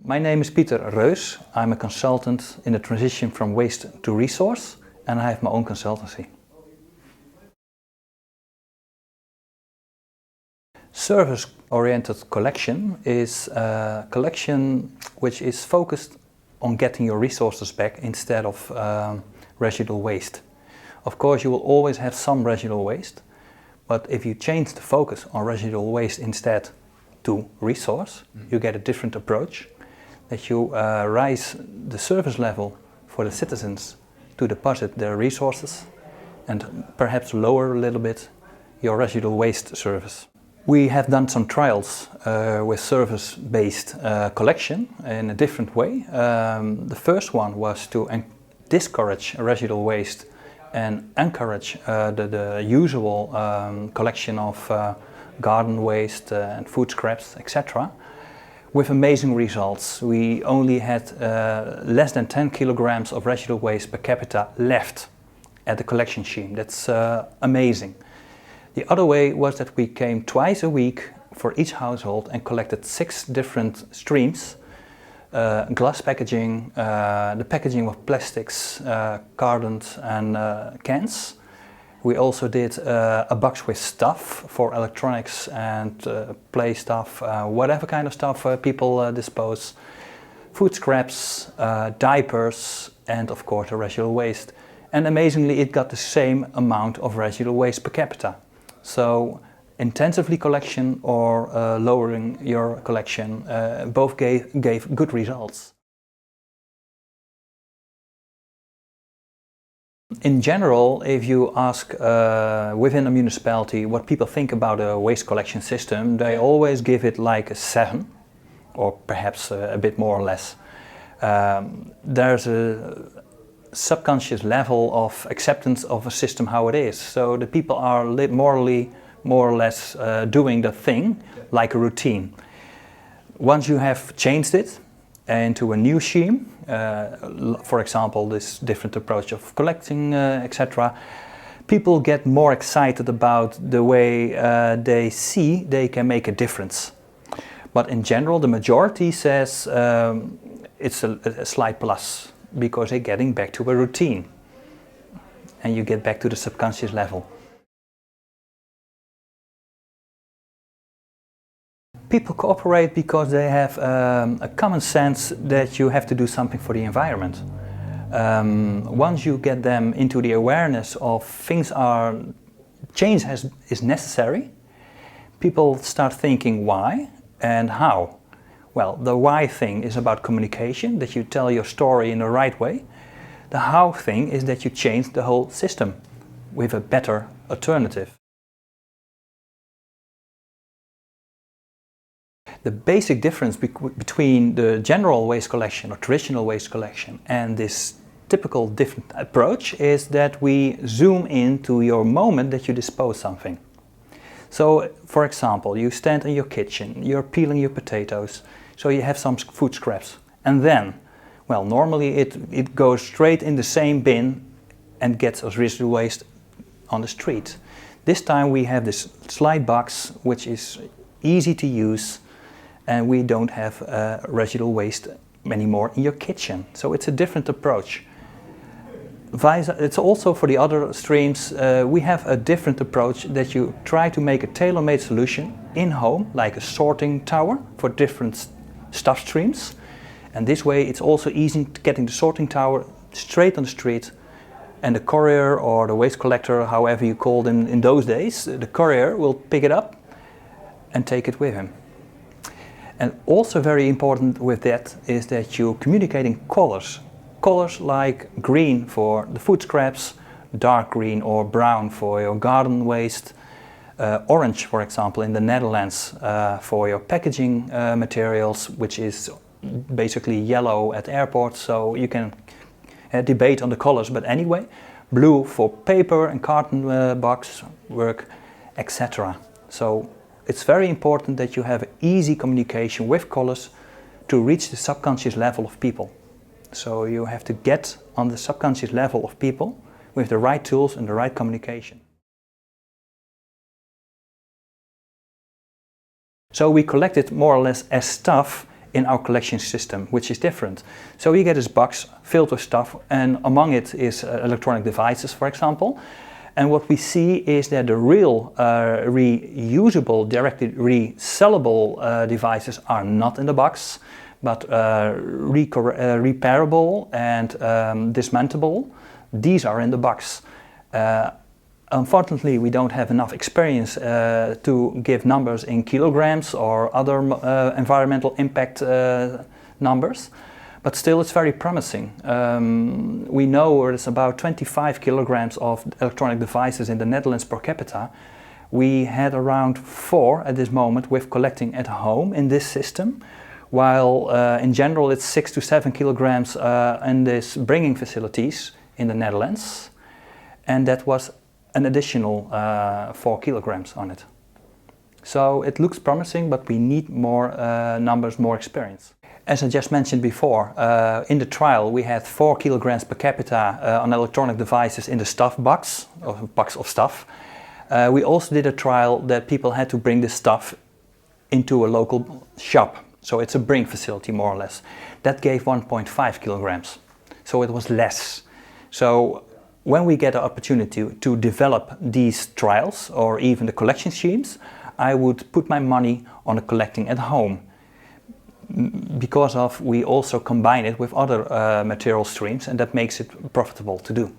My name is Pieter Reus. I'm a consultant in the transition from waste to resource, and I have my own consultancy. Service-oriented collection is a collection which is focused on getting your resources back instead of residual waste. Of course, you will always have some residual waste, but if you change the focus on residual waste instead to resource, you get a different approach, that you raise the service level for the citizens to deposit their resources and perhaps lower a little bit your residual waste service. We have done some trials with service-based collection in a different way. The first one was to discourage residual waste and encourage the usual collection of garden waste and food scraps, etc. with amazing results. We only had less than 10 kilograms of residual waste per capita left at the collection scheme. That's amazing. The other way was that we came twice a week for each household and collected 6 different streams. Glass packaging, the packaging of plastics, cartons and cans. We also did a box with stuff for electronics and play stuff, whatever kind of stuff people dispose. Food scraps, diapers and of course the residual waste. And amazingly it got the same amount of residual waste per capita. So intensively collection or lowering your collection both gave good results. In general, if you ask within a municipality what people think about a waste collection system, they always give it like a 7 or perhaps a bit more or less. There's a subconscious level of acceptance of a system how it is. So the people are morally more or less doing the thing like a routine. Once you have changed it into a new scheme, for example this different approach of collecting, etc., people get more excited about the way they see they can make a difference. But in general the majority says it's a slight plus, because they're getting back to a routine and you get back to the subconscious level. People cooperate because they have a common sense that you have to do something for the environment. Once you get them into the awareness of change is necessary, people start thinking why and how. Well, the why thing is about communication, that you tell your story in the right way. The how thing is that you change the whole system with a better alternative. The basic difference between the general waste collection or traditional waste collection and this typical different approach is that we zoom into your moment that you dispose something. So, for example, you stand in your kitchen, you're peeling your potatoes, so you have some food scraps, and then, well, normally it goes straight in the same bin and gets as residual waste on the street. This time we have this slide box which is easy to use, and we don't have residual waste anymore in your kitchen. So it's a different approach. It's also for the other streams, we have a different approach that you try to make a tailor-made solution in home, like a sorting tower for different stuff streams. And this way it's also easy getting the sorting tower straight on the street, and the courier or the waste collector, however you call them in those days, the courier will pick it up and take it with him. And also very important with that is that you communicate in colors. Colors like green for the food scraps, dark green or brown for your garden waste, orange, for example, in the Netherlands for your packaging materials, which is basically yellow at airports, so you can debate on the colors, but anyway, blue for paper and carton box work, etc. So it's very important that you have easy communication with colors to reach the subconscious level of people. So you have to get on the subconscious level of people with the right tools and the right communication. So we collect it more or less as stuff in our collection system, which is different. So you get this box filled with stuff, and among it is electronic devices, for example. And what we see is that the real reusable, directly resellable devices are not in the box, but repairable and dismantleable. These are in the box. Unfortunately, we don't have enough experience to give numbers in kilograms or other environmental impact numbers, but still it's very promising. We know there's about 25 kilograms of electronic devices in the Netherlands per capita. We had around 4 at this moment with collecting at home in this system, while in general it's 6 to 7 kilograms in these bringing facilities in the Netherlands, and that was an additional 4 kilograms on it. So it looks promising, but we need more numbers, more experience. As I just mentioned before, in the trial we had 4 kilograms per capita on electronic devices in the stuff box, or box of stuff. We also did a trial that people had to bring the stuff into a local shop. So it's a bring facility, more or less. That gave 1.5 kilograms. So it was less. So when we get an opportunity to develop these trials or even the collection schemes, I would put my money on the collecting at home, because we also combine it with other material streams, and that makes it profitable to do.